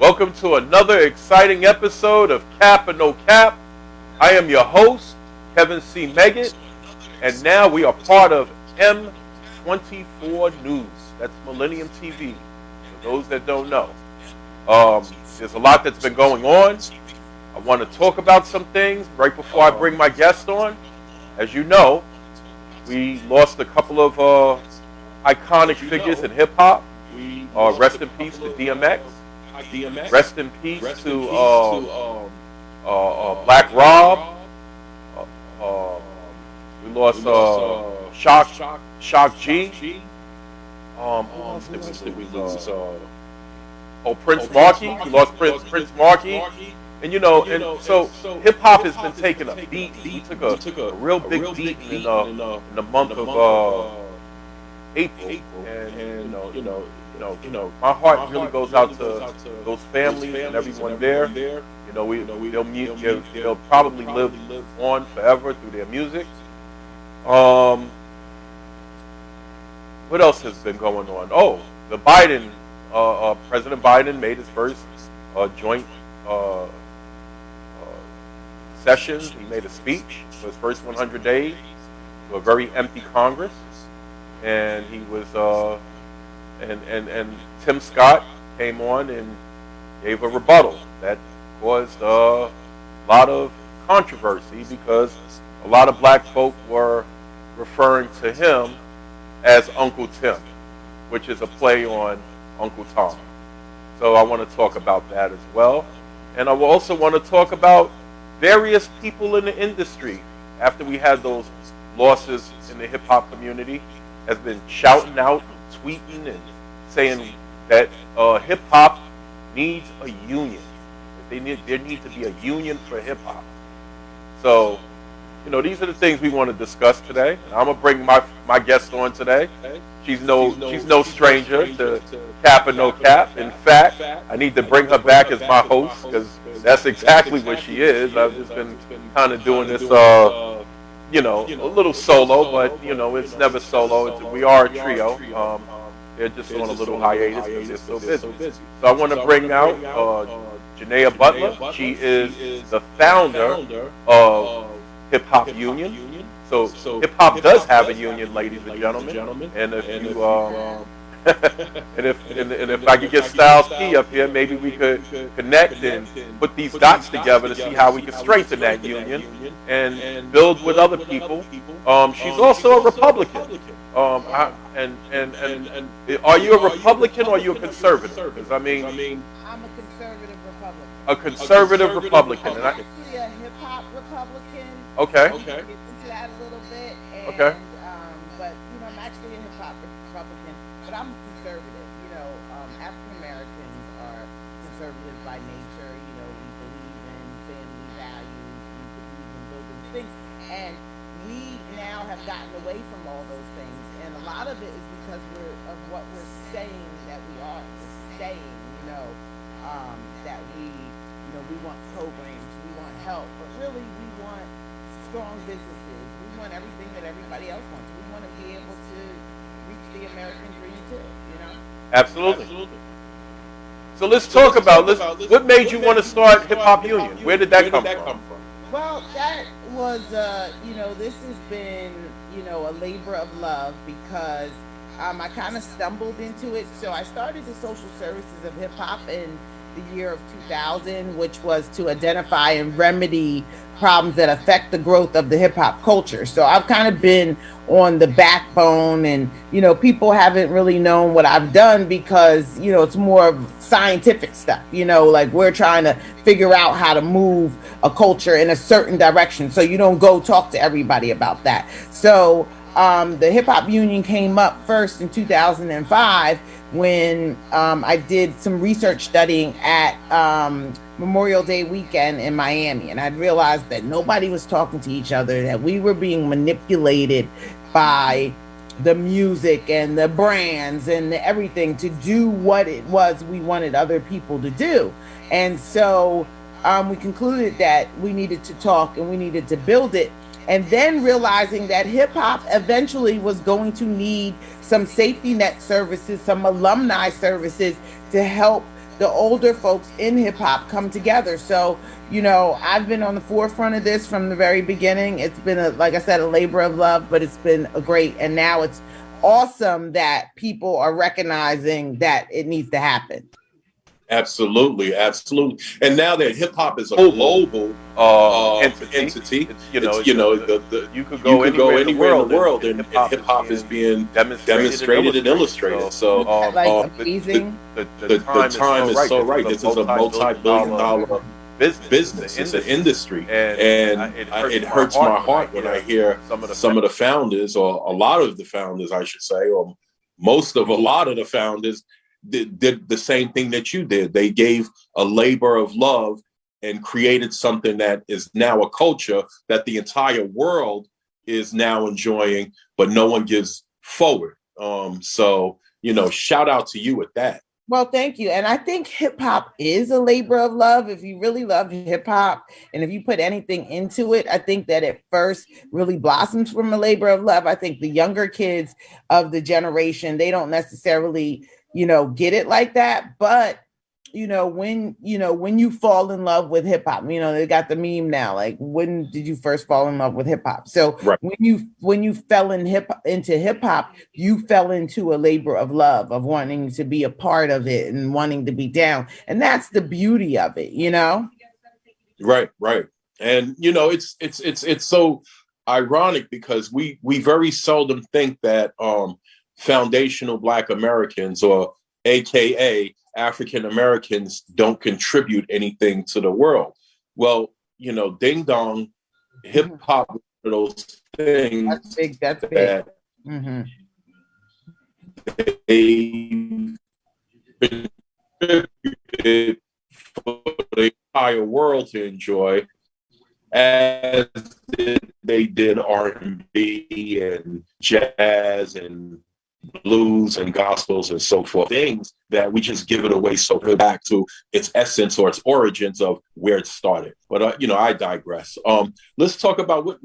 Welcome to another exciting episode of Kap Or No Kap. I am your host, Kevin C. Meggett, and now we are part of M24 News. That's Millennium TV, for those that don't know. There's a lot that's been going on. I want to talk about some things right before I bring my guest on. As you know, we lost a couple of iconic figures in hip-hop. Rest in peace to DMX. Rest in peace to Black Rob. We lost Shock G. Who else did we lose? Prince Markie. We lost Prince Markie. And so hip hop has been taking a beat. He took a real big beat in the month of April. And my heart really goes out to those families and everyone there. They'll probably live on forever through their music. What else has been going on? Oh, the Biden, President Biden made his first joint session. He made a speech for his first 100 days to a very empty Congress, and he was and Tim Scott came on and gave a rebuttal that caused a lot of controversy because a lot of black folk were referring to him as Uncle Tim, which is a play on Uncle Tom. So I want to talk about that as well. And I will also want to talk about various people in the industry after we had those losses in the hip-hop community has been shouting out and tweeting and saying that hip-hop needs a union. There needs to be a union for hip-hop. So, these are the things we want to discuss today. And I'm gonna bring my guest on today. She's no stranger to Kap Or No Kap. In fact, I need to bring her back as my host because that's exactly what she is. I've just been kind of doing this, a little solo, but it's never solo. We are a trio. They're just on a little hiatus because they're so busy. So I want to bring out Janaea Butler. She is the founder of Hip Hop Union. So hip hop does have a union, ladies and gentlemen. And if you and if I could get Styles P up here, maybe we could connect and put these dots together to see how we can strengthen that union and build with other people. She's also a Republican. And are you a Republican or are you a conservative? Because I'm a conservative Republican. A conservative Republican. I'm actually a hip hop Republican. Okay. We can get into that a little bit. And, okay. But I'm actually a hip hop Republican, but I'm conservative. African Americans are conservative by nature. We believe in family values. We believe in building things, and we now have gotten away from all those things. And a lot of it is because of what we're saying that we are. We're saying, that we want programs, we want help, but really we want strong businesses. We want everything that everybody else wants. We want to be able to reach the American dream too, Absolutely. So let's talk about what made you want to start Hip Hop Union? Where did that come from? Well, that was, this has been, a labor of love because I kind of stumbled into it. So I started the social services of hip hop in the year of 2000, which was to identify and remedy problems that affect the growth of the hip hop culture. So I've kind of been on the backbone and, people haven't really known what I've done because, it's more of scientific stuff, like we're trying to figure out how to move a culture in a certain direction. So you don't go talk to everybody about that. So the Hip Hop Union came up first in 2005 when I did some research studying at Memorial Day weekend in Miami. And I realized that nobody was talking to each other, that we were being manipulated by the music and the brands and everything to do what it was we wanted other people to do. And so we concluded that we needed to talk and we needed to build it. And then realizing that hip hop eventually was going to need some safety net services, some alumni services to help the older folks in hip hop come together. So, I've been on the forefront of this from the very beginning. It's been like I said, a labor of love, but it's been a great, and now it's awesome that people are recognizing that it needs to happen. Absolutely, absolutely. And now that hip hop is a Global global entity. entity, It's it's the the you could you go could anywhere go in the anywhere in the world, world, and hip and hop hip is hop is being being demonstrated and demonstrated and illustrated. illustrated. So So Isn't that like the, the amazing? the the time is time so is right. so This is right. a This is a multi-billion multi-billion dollar dollar business. It's an business. It's an industry, industry, and and it it hurts my hurts my heart when I heart when I hear hear some of the some of the founders, or a lot of the founders, I should say, or most of a lot of the founders did the same thing that you did. They gave a labor of love and created something that is now a culture that the entire world is now enjoying, but no one gives forward. So shout out to you with that. Well, thank you. And I think hip hop is a labor of love. If you really love hip hop and if you put anything into it, I think that at first really blossoms from a labor of love. I think the younger kids of the generation, they don't necessarily, get it like that. But when you fall in love with hip hop, they got the meme now, like, when did you first fall in love with hip hop? So Right. when you fell into hip hop, you fell into a labor of love, of wanting to be a part of it and wanting to be down, and that's the beauty of it. Right, right. And it's so ironic because we very seldom think that foundational Black Americans, or AKA African Americans, don't contribute anything to the world. Well, ding dong, hip Mhm. hop, those That's things big. That's big. that Hmm. they contributed for the entire world to enjoy, as they did R&B and jazz and blues and gospels and so forth. Things that we just give it away so back to its essence or its origins of where it started. But I digress. Let's talk about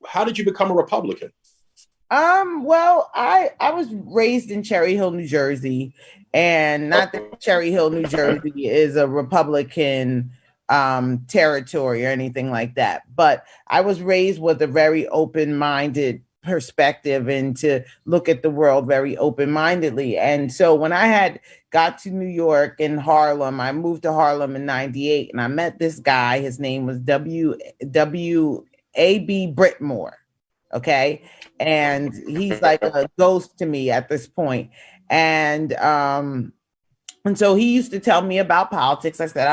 how did you become a Republican? Well, I was raised in Cherry Hill, New Jersey, and not that Cherry Hill, New Jersey is a Republican territory or anything like that, but I was raised with a very open-minded perspective and to look at the world very open-mindedly. And so when I had got to New York and Harlem, I moved to Harlem in 98 and I met this guy. His name was W.A.B. Britmore. Okay. And he's like a ghost to me at this point. And and so he used to tell me about politics. I said,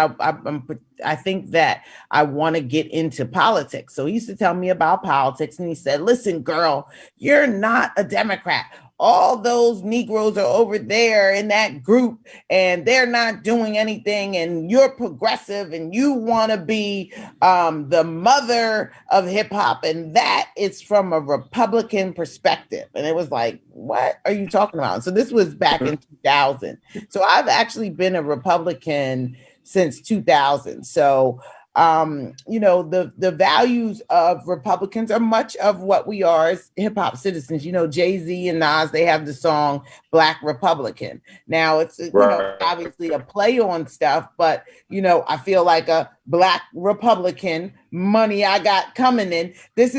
I think that I want to get into politics. So he used to tell me about politics. And he said, listen, girl, you're not a Democrat. All those Negroes are over there in that group and they're not doing anything. And you're progressive and you want to be the mother of hip hop. And that is from a Republican perspective. And it was like, what are you talking about? So this was back in 2000. So I've actually been a Republican since 2000. So the values of Republicans are much of what we are as hip hop citizens. Jay-Z and Nas, they have the song Black Republican. Now it's Right. obviously a play on stuff, but I feel like a Black Republican, money I got coming in. This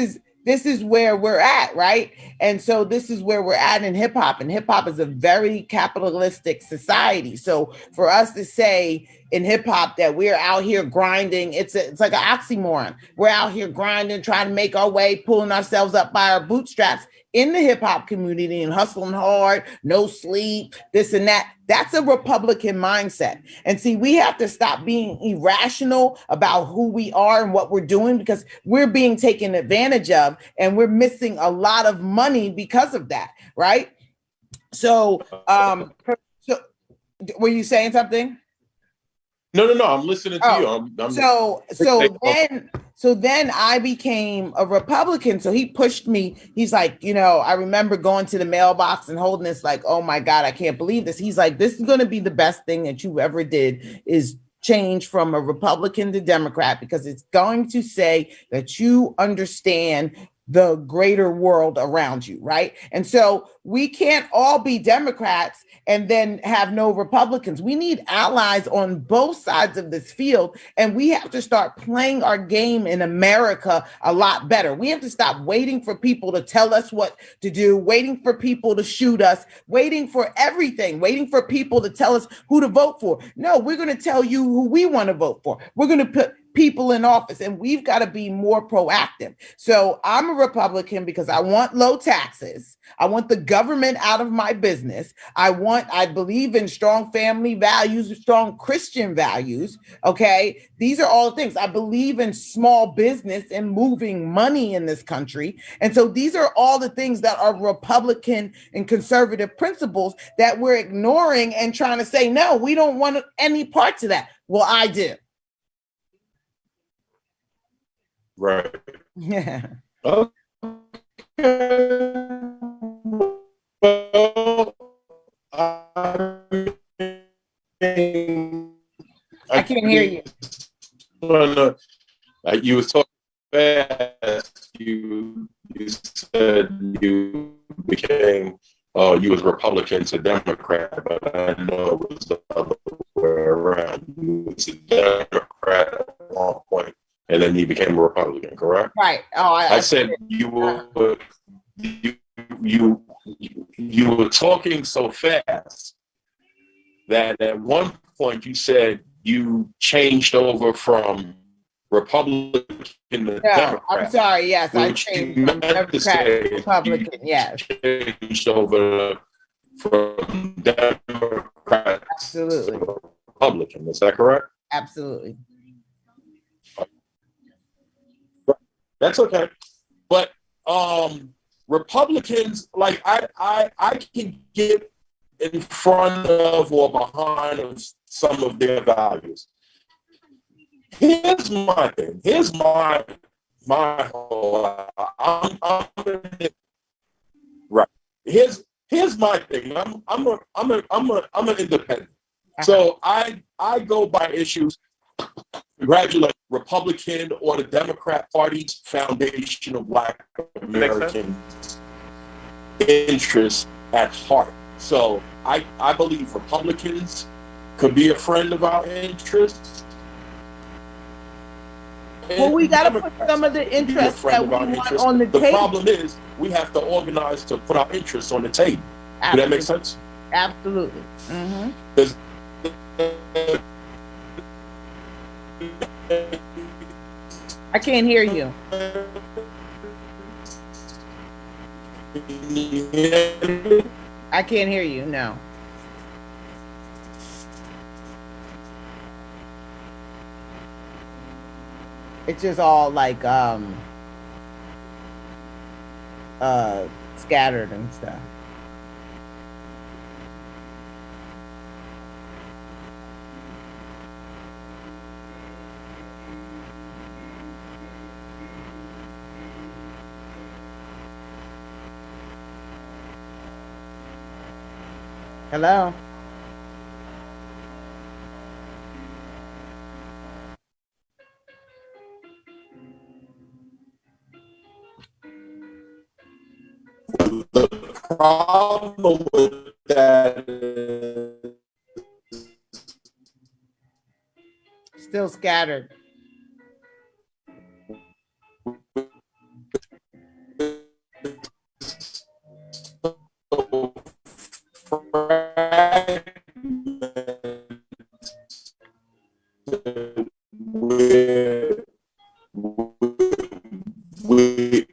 is where we're at, right? And so this is where we're at in hip hop. And hip hop is a very capitalistic society. So for us to say in hip hop that we're out here grinding, it's like an oxymoron. We're out here grinding, trying to make our way, pulling ourselves up by our bootstraps in the hip hop community and hustling hard, no sleep, this and that. That's a Republican mindset. And see, we have to stop being irrational about who we are and what we're doing because we're being taken advantage of and we're missing a lot of money because of that, right? So, so were you saying something? No, no, no. I'm listening to you. Oh, I'm so then I became a Republican. So he pushed me. He's like, I remember going to the mailbox and holding this, like, oh my God, I can't believe this. He's like, this is going to be the best thing that you ever did is change from a Republican to Democrat because it's going to say that you understand the greater world around you, right? And so we can't all be Democrats and then have no Republicans. We need allies on both sides of this field, and we have to start playing our game in America a lot better. We have to stop waiting for people to tell us what to do, waiting for people to shoot us, waiting for everything, waiting for people to tell us who to vote for. No, we're going to tell you who we want to vote for. We're going to put people in office, and we've got to be more proactive. So I'm a Republican because I want low taxes. I want the government out of my business. I believe in strong family values, strong Christian values. Okay. These are all things. I believe in small business and moving money in this country. And so these are all the things that are Republican and conservative principles that we're ignoring and trying to say, no, we don't want any parts of that. Well, I do. Right. Yeah. Okay. Well, I can't hear you. You was talking fast. You said you became you was Republican to Democrat, but I know it was the other way around. You was a Democrat at one point, and then you became a Republican, correct? Right. Oh, I said you were you were talking so fast that at one point you said you changed over from Republican to Democrat. I'm sorry. Yes, I changed from Democrat to Republican. Yes, changed over from Democrat absolutely, to Republican. Is that correct? Absolutely. That's okay. But Republicans, like I can get in front of or behind of some of their values. Here's my thing. Here's my whole. Right. Here's my thing. I'm an independent. So I go by issues. Congratulate Republican or the Democrat Party's foundation of Black American interests at heart. So I believe Republicans could be a friend of our interests. Well, we got to put some of the interests that we want on the table. The problem is we have to organize to put our interests on the table. Does that make sense? Absolutely. Mm-hmm. I can't hear you. I can't hear you. No. It's just all like scattered and stuff. Hello. The problem with that is Still scattered. we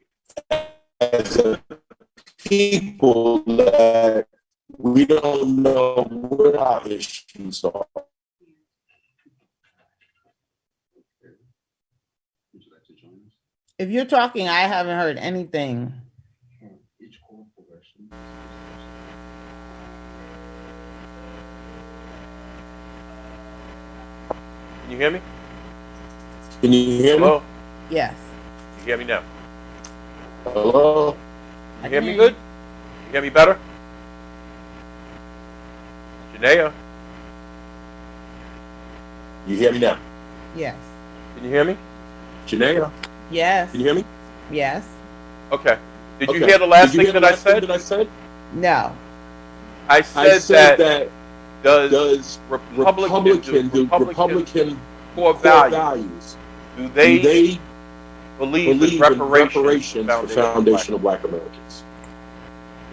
as a people that we don't know what our issues are. If you're talking, I haven't heard anything. Can you hear me? Can you hear Hello? me? Yes. You hear me now? Hello? You hear me good? You hear me better? Janaea, You hear me now? Yes. can you hear me? Janaea, Yes. can you hear me? Yes. Okay. Did you hear the last thing that I said? No. I said that does Republican core values, do they believe in reparations for foundational black Americans?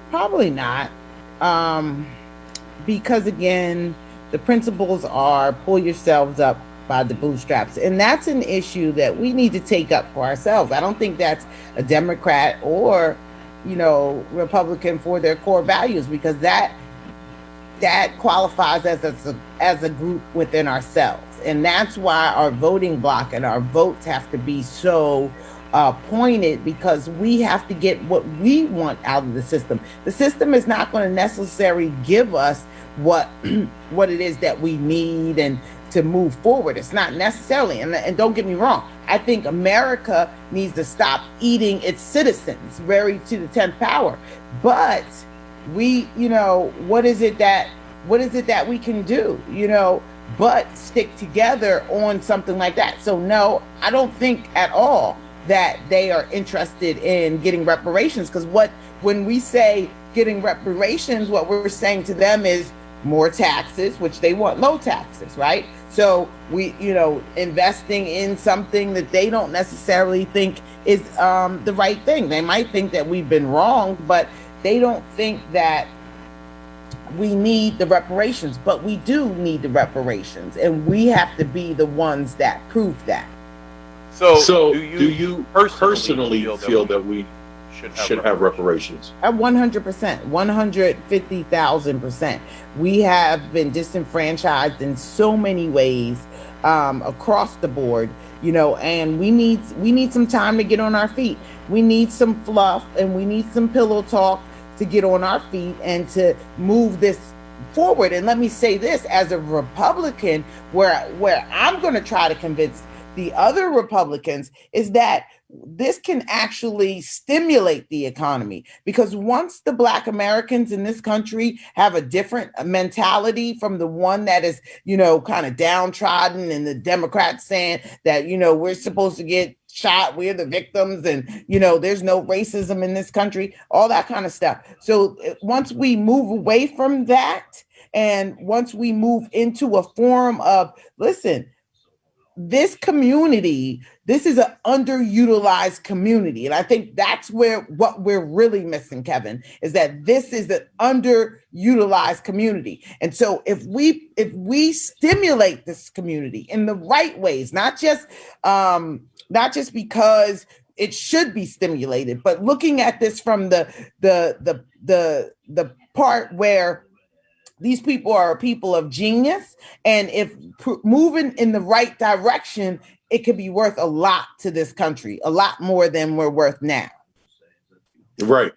Probably not. Because again, the principles are pull yourselves up by the bootstraps. And that's an issue that we need to take up for ourselves. I don't think that's a Democrat or, Republican for their core values, because that qualifies as a group within ourselves. And that's why our voting block and our votes have to be so pointed, because we have to get what we want out of the system. The system is not going to necessarily give us what it is that we need and to move forward. It's not necessarily, and don't get me wrong, I think America needs to stop eating its citizens very to the 10th power. But we, what is it that we can do, but stick together on something like that. So no, I don't think at all that they are interested in getting reparations, because when we say getting reparations, what we're saying to them is more taxes, which they want low taxes, right? So we, investing in something that they don't necessarily think is the right thing. They might think that we've been wrong, but they don't think that we need the reparations. But we do need the reparations, and we have to be the ones that prove that. So do you personally feel that we should have reparations? At 100%, 150,000%. We have been disenfranchised in so many ways across the board, and we need some time to get on our feet. We need some fluff and we need some pillow talk to get on our feet and to move this forward. And let me say this, as a Republican, where I'm going to try to convince the other Republicans is that this can actually stimulate the economy, because once the Black Americans in this country have a different mentality from the one that is, kind of downtrodden, and the Democrats saying that, we're supposed to get shot, we're the victims, and, there's no racism in this country, all that kind of stuff. So once we move away from that, and once we move into a form of, listen, this community, this is an underutilized community. And I think that's what we're really missing, Kevin, is that this is an underutilized community. And so if we stimulate this community in the right ways, not just because it should be stimulated, but looking at this from the part where these people are people of genius, and if moving in the right direction, it could be worth a lot to this country, a lot more than we're worth now. Right.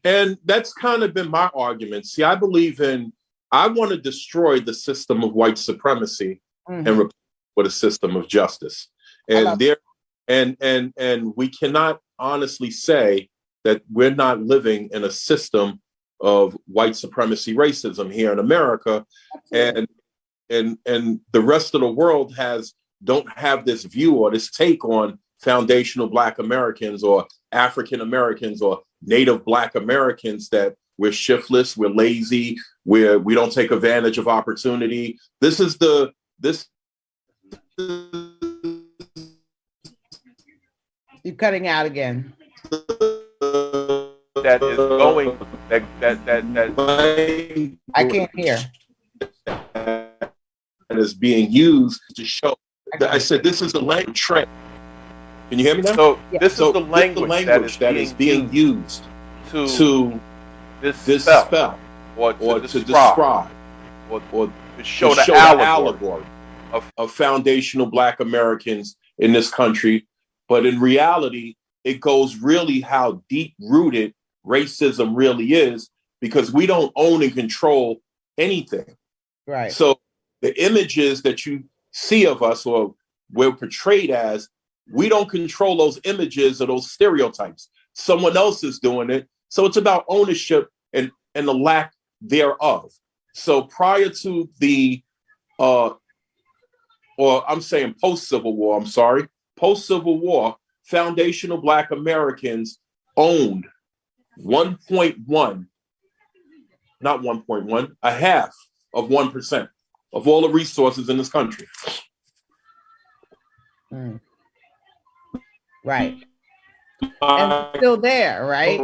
And that's kind of been my argument. See, I want to destroy the system of white supremacy and replace it with a system of justice. And we cannot honestly say that we're not living in a system of white supremacy racism here in America. And the rest of the world don't have this view or this take on foundational Black Americans or African Americans or Native Black Americans, that we're shiftless, we're lazy, we don't take advantage of opportunity. You're cutting out again. That is going that I can't hear. And is being used to show that I said this is the language trend. Can you hear me now? So this is the language that is being used to dispel or to describe or to show the allegory of foundational Black Americans in this country. But in reality, it goes really how deep rooted racism really is, because we don't own and control anything. Right. So the images that you see of us or we're portrayed as, we don't control those images or those stereotypes. Someone else is doing it. So it's about ownership and the lack thereof. So prior to the, or I'm saying post-Civil War, post-Civil War, foundational Black Americans owned 1.1, not 1.1, a half of 1% of all the resources in this country. Right. And we're still there, right?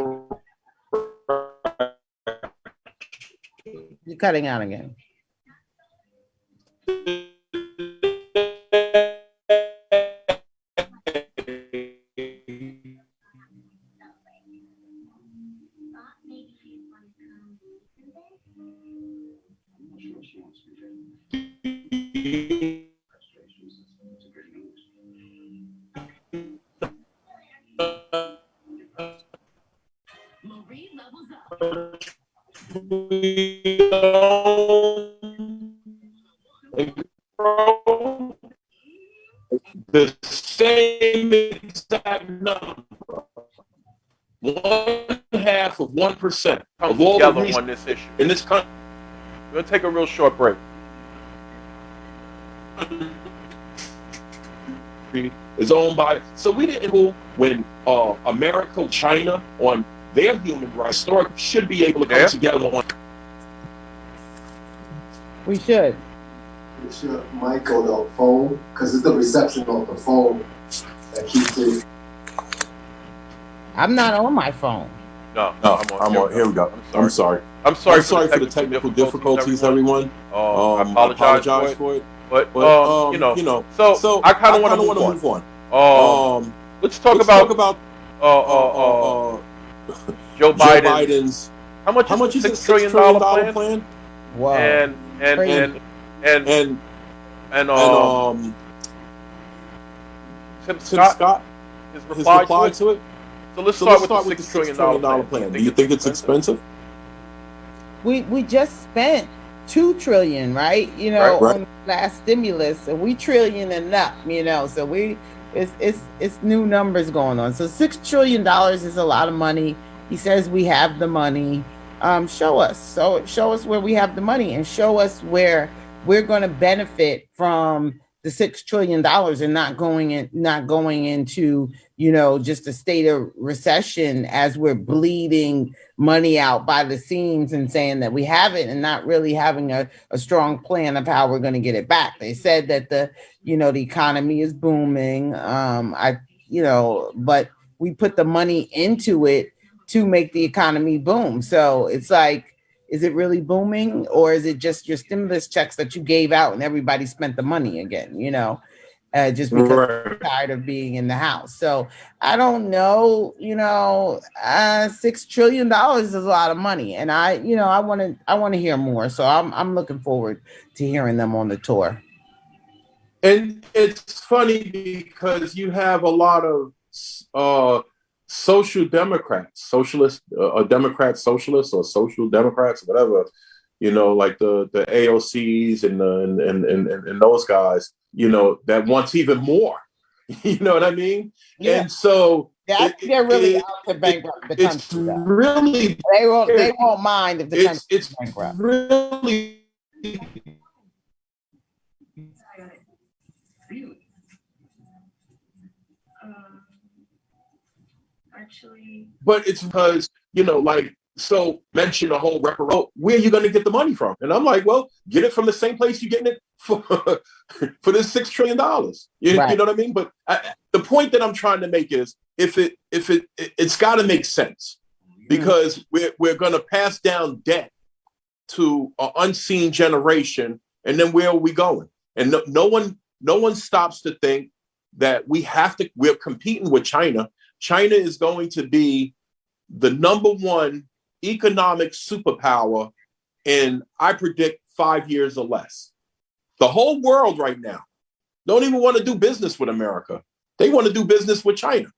You're cutting out again. The same exact number, 1/2 of 1% of all the resources on this issue in this country. We're gonna take a real short break. Is owned by, so we didn't know when America, China on their human rights story should be able to come together on. We should. You should mic on the phone because it's the reception of the phone that keeps it. I'm not on my phone. No, I'm on. Here we go. I'm sorry. I'm sorry for the technical difficulties, everyone. I apologize for it. But so I kind of want to move on. Let's talk about Joe Biden's. How much is $6 trillion plan? Wow. And Tim Scott, his reply to it. So let's start with the $6 trillion plan. Do you think it's expensive? We just spent $2 trillion, right? You know, right. on the last stimulus, and we trillion and up. You know, so it's new numbers going on. So $6 trillion is a lot of money. He says we have the money. Show us. So show us where we have the money, and show us where we're going to benefit from the $6 trillion and not going into, you know, just a state of recession as we're bleeding money out by the seams and saying that we have it and not really having a strong plan of how we're going to get it back. They said that the economy is booming. But we put the money into it to make the economy boom. So it's like, is it really booming, or is it just your stimulus checks that you gave out and everybody spent the money again, just because they're tired of being in the house? So I don't know, $6 trillion is a lot of money. And I want to hear more. So I'm looking forward to hearing them on the tour. And it's funny because you have a lot of social democrats, socialist, Democrats, socialists, or social democrats, whatever, like the AOCs and those guys, that wants even more. You know what I mean? Yeah. And so they're really out to bankrupt the country. It's really they won't mind if the country is bankrupt. Really. Actually, but it's because so mention the whole referendum. Where are you going to get the money from? And I'm like, well, get it from the same place you're getting it for this $6 trillion. You know what I mean? But the point that I'm trying to make is, it's got to make sense, because we're going to pass down debt to an unseen generation, and then where are we going? And no one stops to think that we're competing with China. China is going to be the number one economic superpower in, I predict, 5 years or less. The whole world right now don't even want to do business with America. They want to do business with China.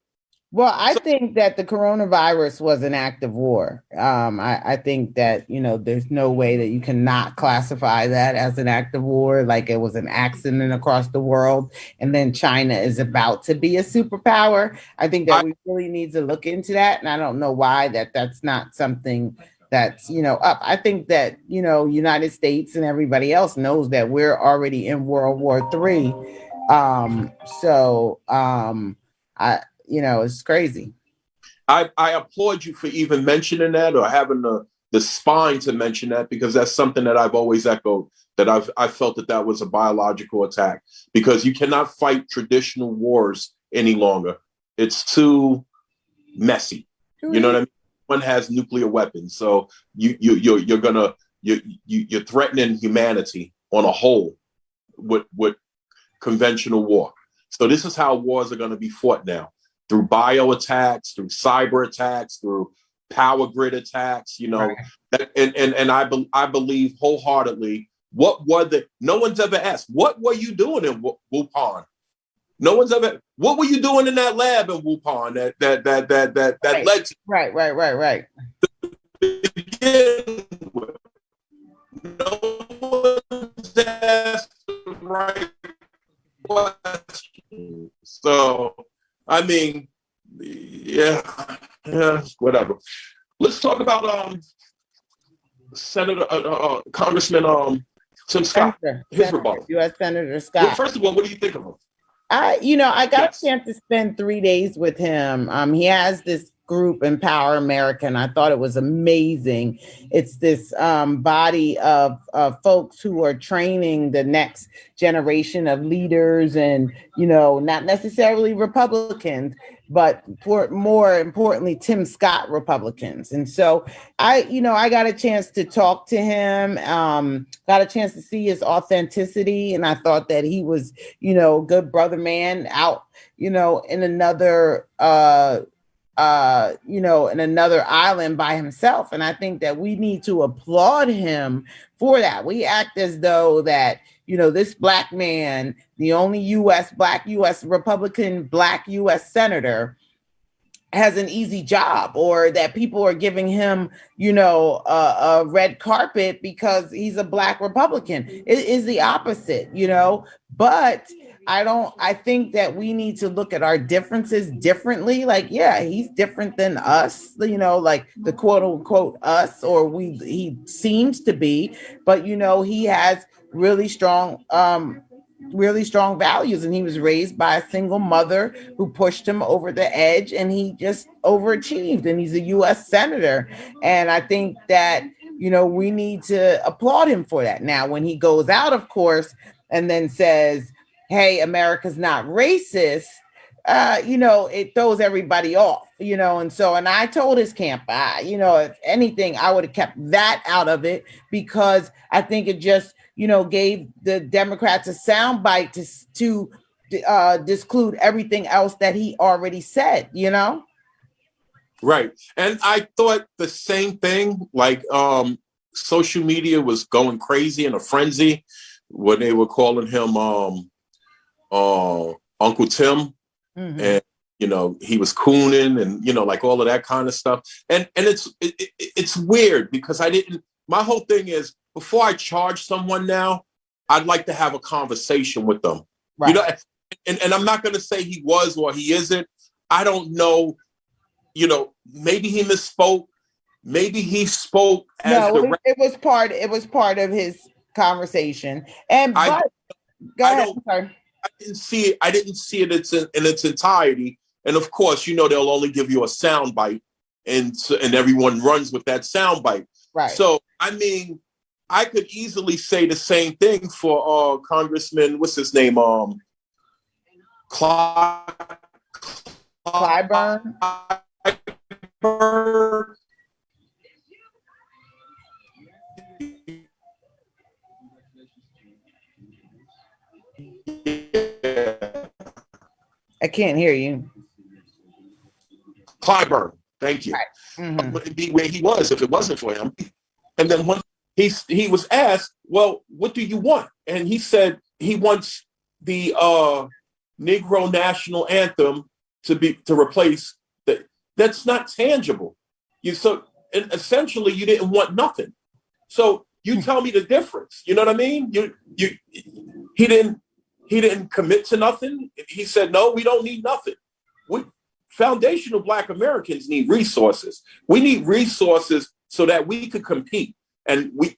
Well, I think that the coronavirus was an act of war. I think that, there's no way that you cannot classify that as an act of war, like it was an accident across the world. And then China is about to be a superpower. I think that we really need to look into that. And I don't know why that's not something that's, up. I think that, United States and everybody else knows that we're already in World War III. It's crazy. I applaud you for even mentioning that or having the spine to mention that, because that's something that I've always echoed, that I felt that was a biological attack, because you cannot fight traditional wars any longer. It's too messy. You know what I mean? One has nuclear weapons, so you're threatening humanity on a whole with conventional war. So this is how wars are going to be fought now, through bio attacks, through cyber attacks, through power grid attacks. You know, right. and I believe wholeheartedly. No one's ever asked, what were you doing in Wuhan? No one's ever. What were you doing in that lab in Wuhan that right. led to right. No one's asked the right question. So, I mean, yeah, whatever. Let's talk about Senator Congressman Tim Scott, his rebuttal. U.S. Senator Scott. Well, first of all, what do you think of him? I got a chance to spend 3 days with him. He has this group, Empower America, and I thought it was amazing. It's this body of folks who are training the next generation of leaders, and not necessarily Republicans, but more importantly, Tim Scott Republicans. And so I got a chance to talk to him, got a chance to see his authenticity, and I thought that he was, good brother man out, in another in another island by himself. And I think that we need to applaud him for that. We act as though that, this black man, the only black U.S. Republican, black U.S. senator, has an easy job, or that people are giving him, a red carpet because he's a black Republican. It is the opposite, but I think that we need to look at our differences differently. Like, yeah, he's different than us, like the quote unquote us, or he seems to be, but he has really strong values, and he was raised by a single mother who pushed him over the edge, and he just overachieved, and he's a U.S. senator. And I think that, we need to applaud him for that. Now, when he goes out, of course, and then says, hey, America's not racist, it throws everybody off, and I told his camp, if anything, I would have kept that out of it, because I think it just, gave the Democrats a soundbite to disclude everything else that he already said, Right. And I thought the same thing, like social media was going crazy in a frenzy when they were calling him Uncle Tim. Mm-hmm. And he was cooning, and like all of that kind of stuff. And it's weird, because my whole thing is, before I charge someone now, I'd like to have a conversation with them. Right. And I'm not going to say he was or he isn't. I don't know. Maybe he misspoke. Maybe he spoke as it was part of his conversation. And go ahead. Sorry. I didn't see it in its entirety. And of course, they'll only give you a sound bite, and everyone runs with that sound bite. Right. So, I mean, I could easily say the same thing for Congressman, what's his name? Clyburn. I can't hear you. Clyburn, thank you. Right. Mm-hmm. Would be where he was if it wasn't for him. And then when he was asked, well, what do you want? And he said he wants the Negro national anthem to replace that. That's not tangible. And essentially you didn't want nothing. So you tell me the difference. You know what I mean? He didn't commit to nothing. He said, no, we don't need nothing. Foundational Black Americans need resources. We need resources so that we could compete. And we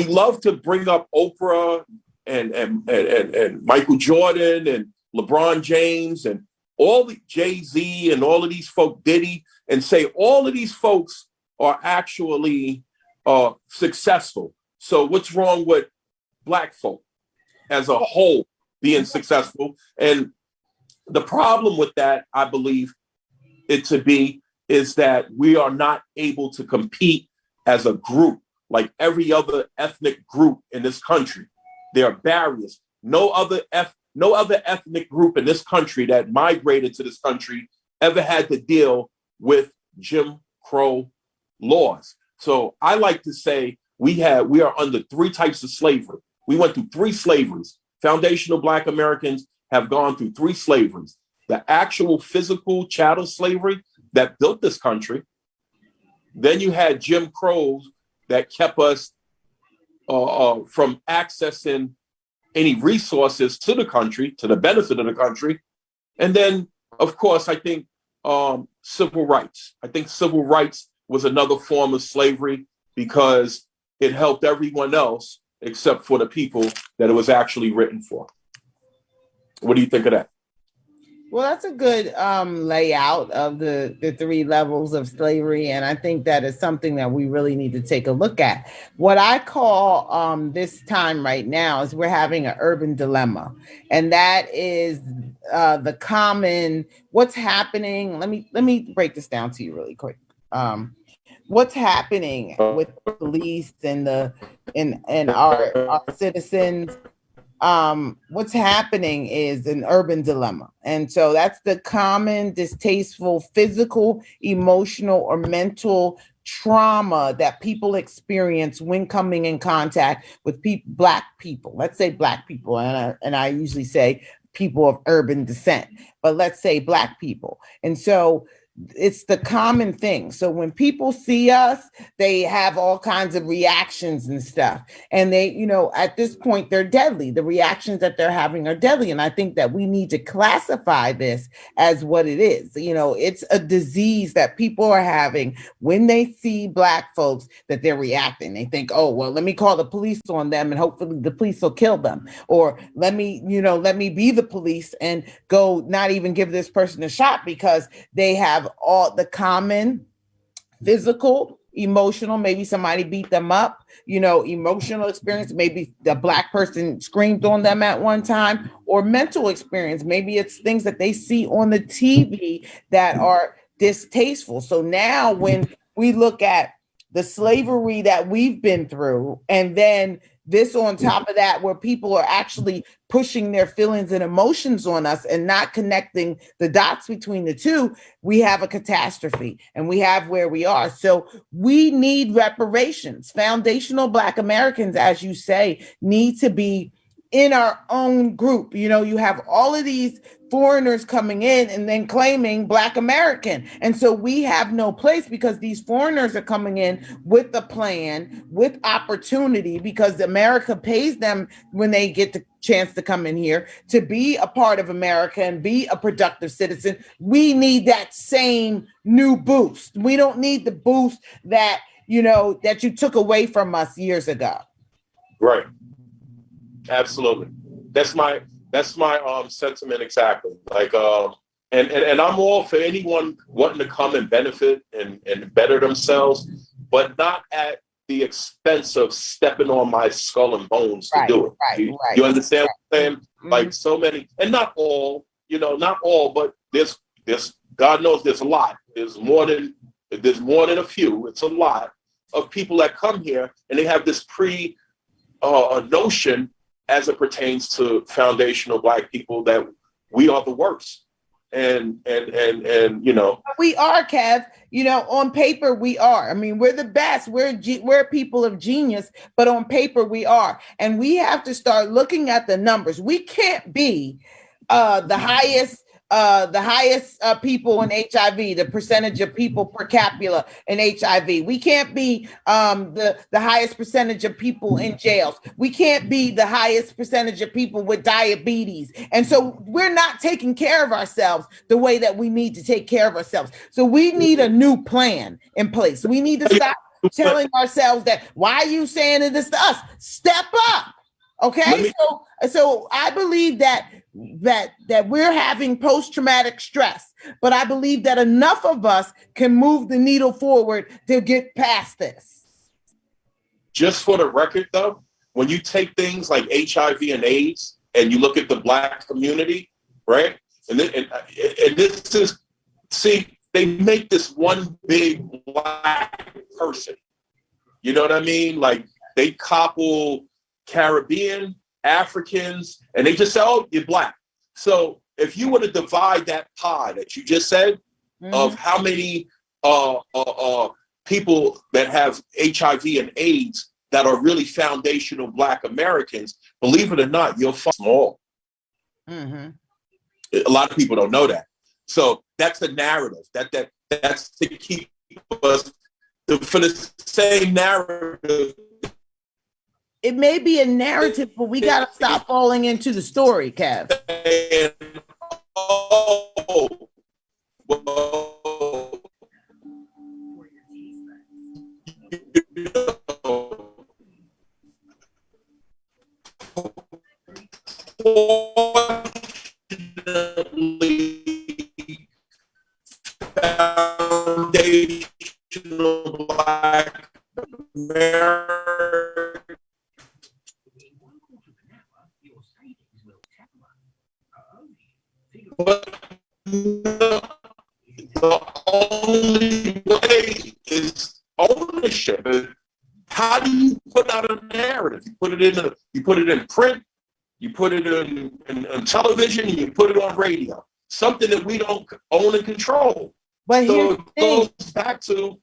love to bring up Oprah and Michael Jordan and LeBron James and all the Jay-Z and all of these folk, Diddy, and say all of these folks are actually successful. So what's wrong with Black folk as a whole being successful? And the problem with that, I believe it to be, is that we are not able to compete as a group like every other ethnic group in this country. There are barriers. No other ethnic group in this country that migrated to this country ever had to deal with Jim Crow laws. So I like to say we are under three types of slavery. We went through three slaveries. Foundational Black Americans have gone through three slaveries. The actual physical chattel slavery that built this country. Then you had Jim Crows that kept us from accessing any resources to the country, to the benefit of the country. And then, of course, I think civil rights. I think civil rights was another form of slavery because it helped everyone else except for the people that it was actually written for. What do you think of that? Well, that's a good layout of the three levels of slavery. And I think that is something that we really need to take a look at. What I call this time right now is we're having an urban dilemma. And that is the common, what's happening. Let me break this down to you really quick. What's happening with police and our citizens. What's happening is an urban dilemma. And so that's the common distasteful physical, emotional, or mental trauma that people experience when coming in contact with Black people. Let's say Black people. And I usually say people of urban descent, but let's say Black people. And so it's the common thing. So when people see us, they have all kinds of reactions and stuff. And they, at this point, they're deadly. The reactions that they're having are deadly. And I think that we need to classify this as what it is. It's a disease that people are having when they see Black folks, that they're reacting. They think, oh, well, let me call the police on them and hopefully the police will kill them. Or let me be the police and go not even give this person a shot because they have all the common physical, emotional, maybe somebody beat them up, emotional experience, maybe the Black person screamed on them at one time, or mental experience. Maybe it's things that they see on the TV that are distasteful. So now when we look at the slavery that we've been through, and then this on top of that, where people are actually pushing their feelings and emotions on us and not connecting the dots between the two, we have a catastrophe and we have where we are. So we need reparations. Foundational Black Americans, as you say, need to be in our own group. You have all of these foreigners coming in and then claiming Black American. And so we have no place because these foreigners are coming in with a plan, with opportunity, because America pays them when they get the chance to come in here to be a part of America and be a productive citizen. We need that same new boost. We don't need the boost that, that you took away from us years ago. Right. Absolutely. That's my sentiment exactly. Like and I'm all for anyone wanting to come and benefit and better themselves, but not at the expense of stepping on my skull and bones to do it. You understand what I'm saying? Mm-hmm. Like so many, and not all, but there's God knows there's a lot. There's more than a few. It's a lot of people that come here and they have this notion as it pertains to foundational Black people that we are the worst. And we are, Kev. On paper we are. I mean, we're the best. We're people of genius, but on paper we are. And we have to start looking at the numbers. We can't be the highest people in HIV, the percentage of people per capita in HIV. We can't be the highest percentage of people in jails. We can't be the highest percentage of people with diabetes. And so we're not taking care of ourselves the way that we need to take care of ourselves. So we need a new plan in place. We need to stop telling ourselves that, why are you saying this to us? Step up. Okay. So I believe that that we're having post-traumatic stress, but I believe that enough of us can move the needle forward to get past this. Just for the record, though, when you take things like HIV and AIDS and you look at the Black community, right? And this is, see, they make this one big Black person. You know what I mean? Like they couple Caribbean, Africans, and they just say, oh, you're Black. So if you were to divide that pie that you just said of how many people that have HIV and AIDS that are really foundational Black Americans, believe it or not, you'll find small. A lot of people don't know that. So that's the narrative. That's to keep us for the same narrative. It may be a narrative, but we got to stop falling into the story, Kev. Oh, whoa. Foundational Black America. But the only way is ownership. How do you put out a narrative? You put it in print, you put it in television, and you put it on radio. Something that we don't own and control. But so it goes back to.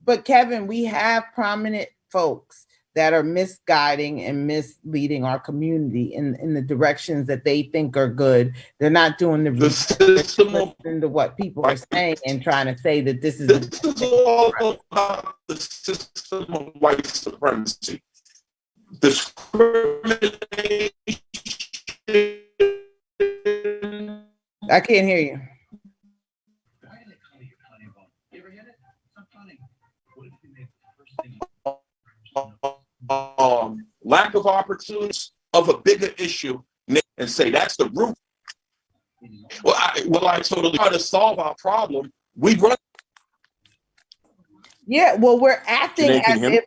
But Kevin, we have prominent folks that are misguiding and misleading our community in the directions that they think are good. They're not doing the system into what people are saying and trying to say that this is all about the system of white supremacy. Discrimination. I can't hear you. Lack of opportunities of a bigger issue and say that's the root. Well, I totally try to solve our problem. We run. Yeah, well, we're acting as if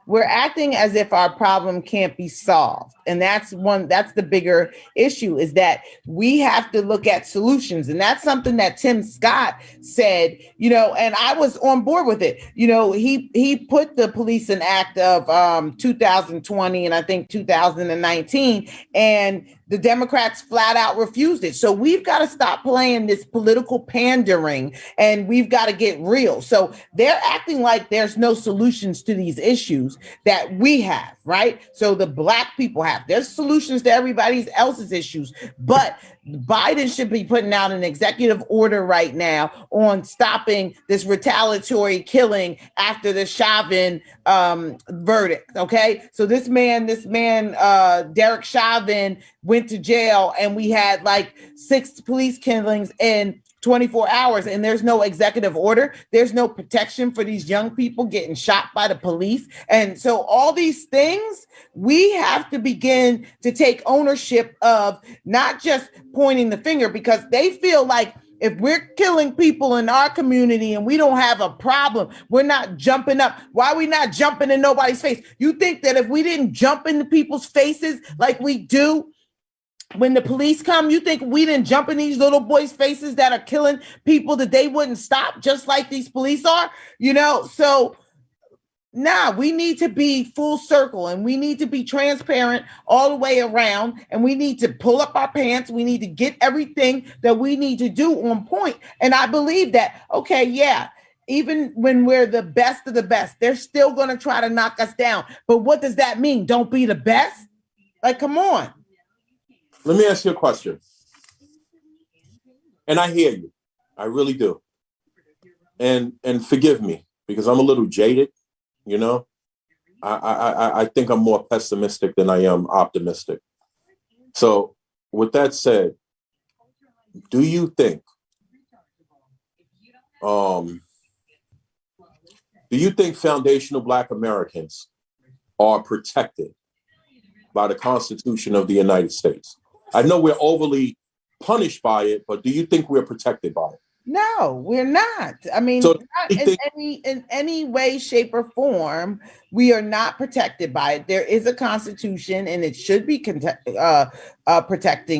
we're acting as if our problem can't be solved. And that's the bigger issue, is that we have to look at solutions. And that's something that Tim Scott said, and I was on board with it. He put the Policing Act of 2020 and I think 2019, and the Democrats flat out refused it. So we've got to stop playing this political pandering and we've got to get real. So they're acting like there's no solutions to these issues that we have, right? So the Black people have. There's solutions to everybody else's issues, but Biden should be putting out an executive order right now on stopping this retaliatory killing after the Chauvin verdict. Okay, so this man, Derek Chauvin, went to jail, and we had like 6 police killings in 24 hours, and there's no executive order. There's no protection for these young people getting shot by the police. And so all these things, we have to begin to take ownership of, not just pointing the finger, because they feel like if we're killing people in our community and we don't have a problem, we're not jumping up. Why are we not jumping in nobody's face? You think that if we didn't jump into people's faces like we do when the police come, you think we didn't jump in these little boys' faces that are killing people, that they wouldn't stop, just like these police are? So we need to be full circle, and we need to be transparent all the way around, and we need to pull up our pants. We need to get everything that we need to do on point. And I believe that, even when we're the best of the best, they're still going to try to knock us down. But what does that mean? Don't be the best? Like, come on. Let me ask you a question. And I hear you. I really do. And forgive me, because I'm a little jaded, I think I'm more pessimistic than I am optimistic. So with that said, do you think foundational Black Americans are protected by the Constitution of the United States? I know we're overly punished by it, but do you think we're protected by it? No, we're not. I mean, So not in any way, shape, or form. We are not protected by it. There is a constitution, and it should be protecting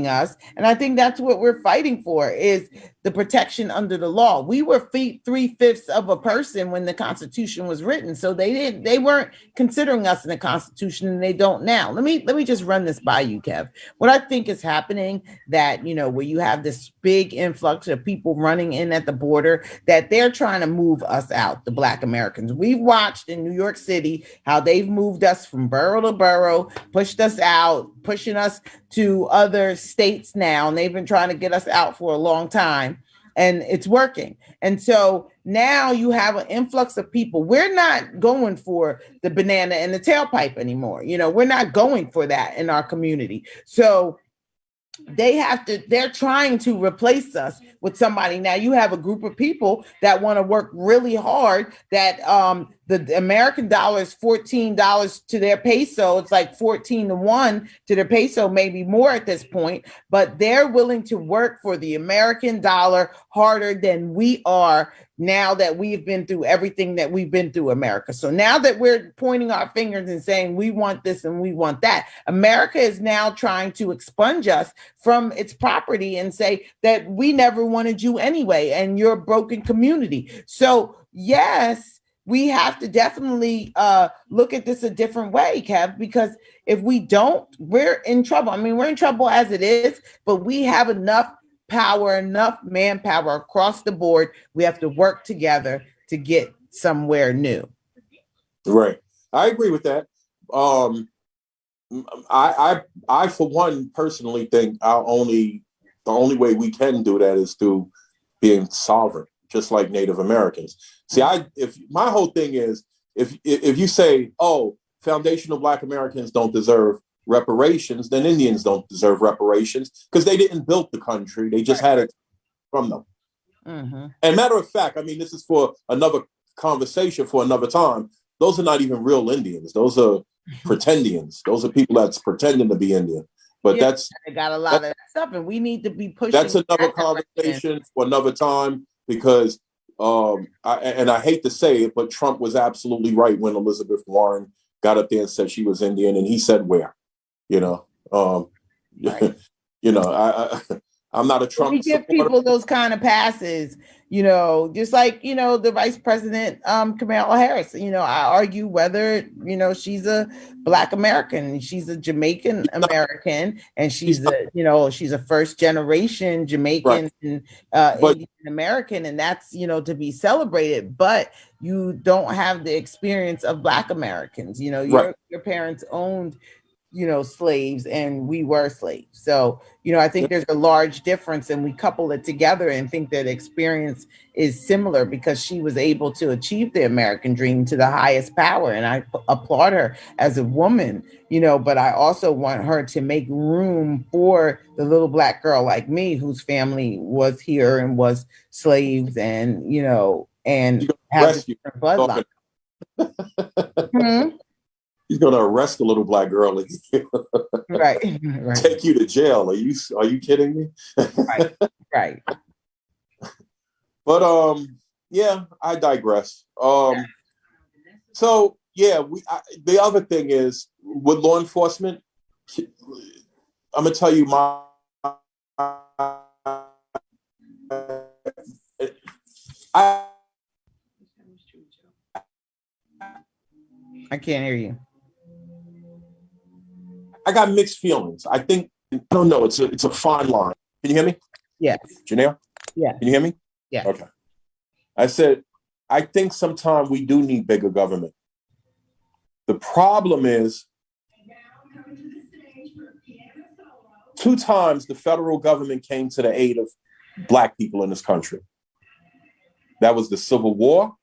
us. And I think that's what we're fighting for: is the protection under the law. We were 3/5 of a person when the Constitution was written, so they weren't considering us in the Constitution, and they don't now. Let me just run this by you, Kev. What I think is happening, that where you have this big influx of people running in at the border, that they're trying to move us out, the Black Americans. We've watched in New York City how they've moved us from borough to borough, pushed us out, pushing us to other states now, and they've been trying to get us out for a long time, and it's working. And so now you have an influx of people. We're not going for the banana in the tailpipe anymore. We're not going for that in our community. So they're trying to replace us with somebody. Now you have a group of people that want to work really hard, that the American dollar is $14 to their peso. It's like 14-1 to their peso, maybe more at this point, but they're willing to work for the American dollar harder than we are, now that we've been through everything that we've been through, America. So now that we're pointing our fingers and saying we want this and we want that, America is now trying to expunge us from its property and say that we never wanted you anyway, and you're a broken community. So yes, we have to definitely look at this a different way, Kev, because if we don't, we're in trouble. I mean, we're in trouble as it is, but we have enough power, enough manpower across the board. We have to work together to get somewhere new. Right. I agree with that. I for one personally think the only way we can do that is through being sovereign, just like Native Americans. See, if my whole thing is, if you say, oh, foundational Black Americans don't deserve reparations, then Indians don't deserve reparations, because they didn't build the country. They just had it from them. Mm-hmm. And matter of fact, I mean, this is for another conversation for another time. Those are not even real Indians. Those are pretendians. Those are people that's pretending to be Indian. But they got a lot of that stuff, and we need to be pushing. That's another conversation for another time, because I hate to say it, but Trump was absolutely right when Elizabeth Warren got up there and said she was Indian, and he said where, right. I'm not a Trump. We give people those kind of passes, just like, the Vice President, Kamala Harris. I argue whether, she's a Black American, she's a Jamaican American, and she's a first generation Jamaican, right, Indian American, and that's, to be celebrated. But you don't have the experience of Black Americans. Your parents owned slaves, and we were slaves. So, I think there's a large difference, and we couple it together and think that experience is similar, because she was able to achieve the American dream to the highest power. And I applaud her as a woman, but I also want her to make room for the little Black girl like me, whose family was here and was slaves, and, and have a different bloodline. Mm-hmm. He's going to arrest a little Black girl right. Take you to jail. Are you kidding me? right. But yeah, I digress. So yeah, the other thing is with law enforcement. I'm gonna tell you I can't hear you. I got mixed feelings. I don't know. It's a fine line. Can you hear me? Yes. Janelle? Yeah. Can you hear me? Yeah. Okay. I said, I think sometimes we do need bigger government. The problem is, 2 times the federal government came to the aid of Black people in this country. That was the Civil War,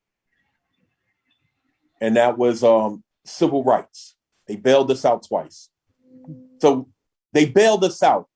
and that was civil rights. They bailed us out twice. So they bailed us out.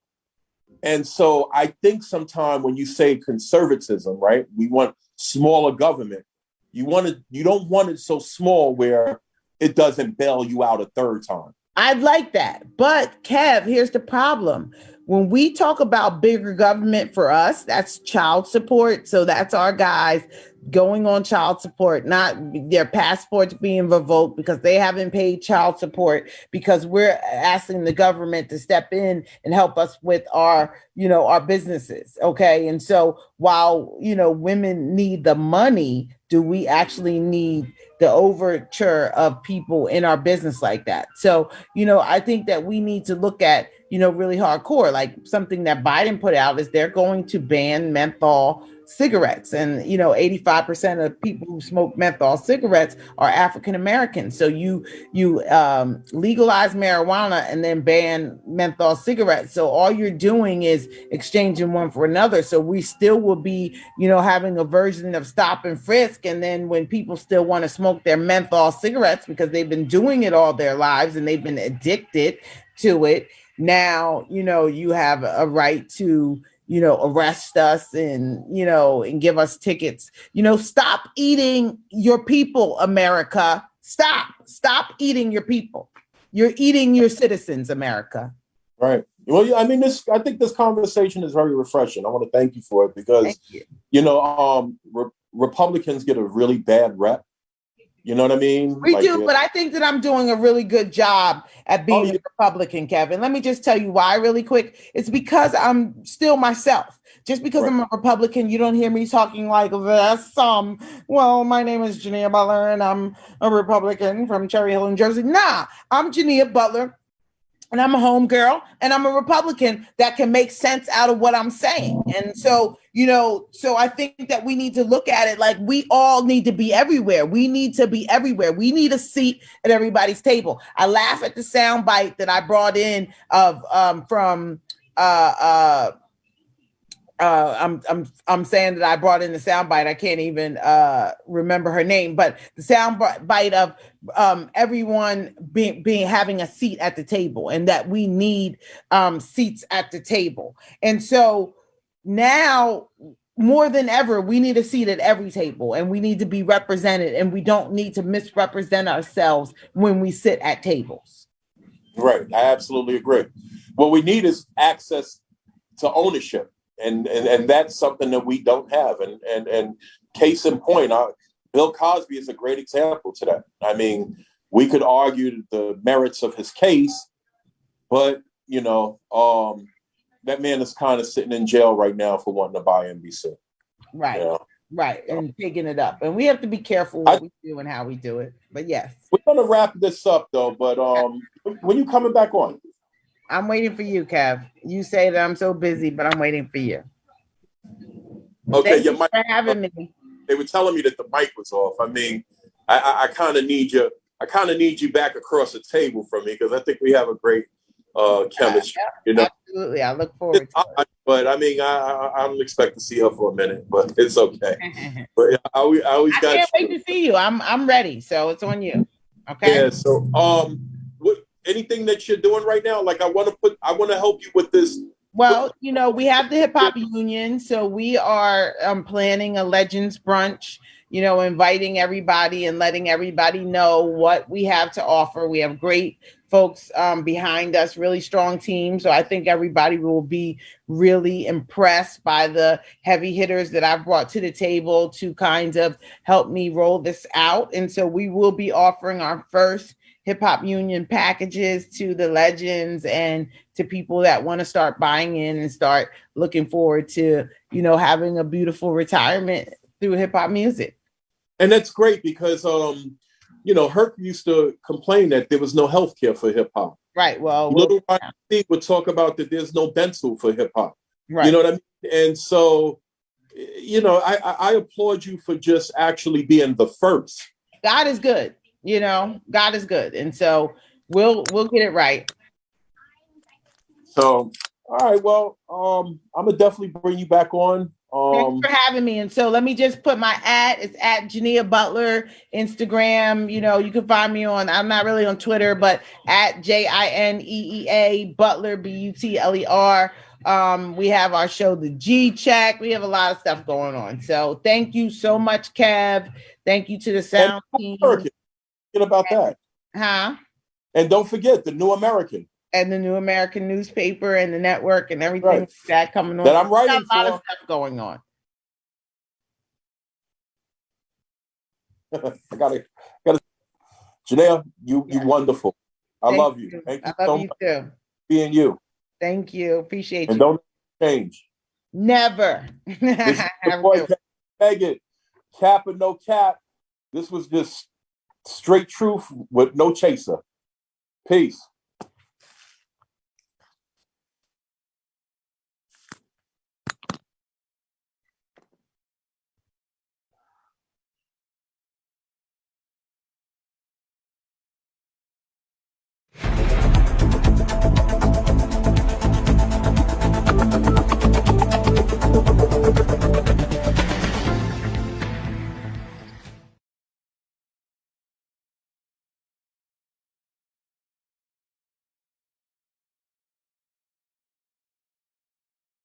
And so I think sometimes when you say conservatism, right, we want smaller government. You don't want it so small where it doesn't bail you out a third time. I'd like that. But Kev, here's the problem. when we talk about bigger government for us, that's child support. So that's our guys going on child support, not their passports being revoked because they haven't paid child support, because we're asking the government to step in and help us with our, our businesses. Okay. And so while, women need the money, do we actually need the overture of people in our business like that? So, I think that we need to look at, really hardcore, like something that Biden put out is they're going to ban menthol cigarettes. And 85% of people who smoke menthol cigarettes are African Americans. So you legalize marijuana and then ban menthol cigarettes. So all you're doing is exchanging one for another. So we still will be, having a version of stop and frisk. And then when people still want to smoke their menthol cigarettes because they've been doing it all their lives and they've been addicted to it, now, you have a right to, arrest us and, and give us tickets. Stop eating your people, America. Stop eating your people. You're eating your citizens, America. Right. Well, yeah, I mean, I think this conversation is very refreshing. I want to thank you for it because, Republicans get a really bad rep. You know what I mean? We do, but I think that I'm doing a really good job at being a Republican, Kevin. Let me just tell you why really quick. It's because I'm still myself. Just because I'm a Republican, you don't hear me talking like this. Well, my name is Jania Butler and I'm a Republican from Cherry Hill, New Jersey. Nah, I'm Jania Butler. And I'm a home girl and I'm a Republican that can make sense out of what I'm saying. And so, so I think that we need to look at it like we all need to be everywhere. We need to be everywhere. We need a seat at everybody's table. I laugh at the soundbite that I brought in of I'm saying that I brought in the soundbite. I can't even remember her name, but the soundbite of everyone being having a seat at the table, and that we need seats at the table. And so now more than ever, we need a seat at every table, and we need to be represented, and we don't need to misrepresent ourselves when we sit at tables. Right. I absolutely agree. What we need is access to ownership. And that's something that we don't have. And case in point, Bill Cosby is a great example to that. I mean, we could argue the merits of his case, but, that man is kind of sitting in jail right now for wanting to buy NBC. Right. Right. And picking it up. And we have to be careful what we do and how we do it. But yes. We're going to wrap this up, though. But when you coming back on? I'm waiting for you, Kev. You say that I'm so busy, but I'm waiting for you. Okay, Thank you for having me. They were telling me that the mic was off. I mean, I kind of need you. I kind of need you back across the table from me because I think we have a great chemistry. Absolutely, I look forward to it. But I mean, I don't expect to see her for a minute, but it's okay. But I always got. I can't wait to see you. I'm ready, so it's on you. Okay. Yeah. So anything that you're doing right now? Like I want to help you with this. Well, we have the Hip Hop Union, so we are planning a Legends brunch, inviting everybody and letting everybody know what we have to offer. We have great folks behind us, really strong team. So I think everybody will be really impressed by the heavy hitters that I've brought to the table to kind of help me roll this out. And so we will be offering our first Hip Hop Union packages to the legends and to people that want to start buying in and start looking forward to, having a beautiful retirement through hip hop music. And that's great because, Herc used to complain that there was no health care for hip hop. Right. Well, Little Steve would talk about that there's no dental for hip hop. Right. You know what I mean? And so, I applaud you for just actually being the first. God is good. God is good. And so we'll get it right. So, all right. Well, I'm gonna definitely bring you back on. Thanks for having me. And so let me just put my it's at Jania Butler, Instagram. You can find me on, I'm not really on Twitter, but at JINEEA Butler, BUTLER. We have our show, The G Check. We have a lot of stuff going on. So thank you so much, Kev. Thank you to the sound team. About that. Huh? And don't forget the New American. and the New American newspaper and the network and everything Right. like that coming on. That So I'm we got writing a lot of for. stuff going on. I gotta, Janelle, you wonderful. I Thank love you. you. Thank you I love so you much too. for being you. Thank you. Appreciate And you. don't change. Never. This is the Have a boy good one. Megan, Kap or No Kap. This was just straight truth with no chaser. Peace.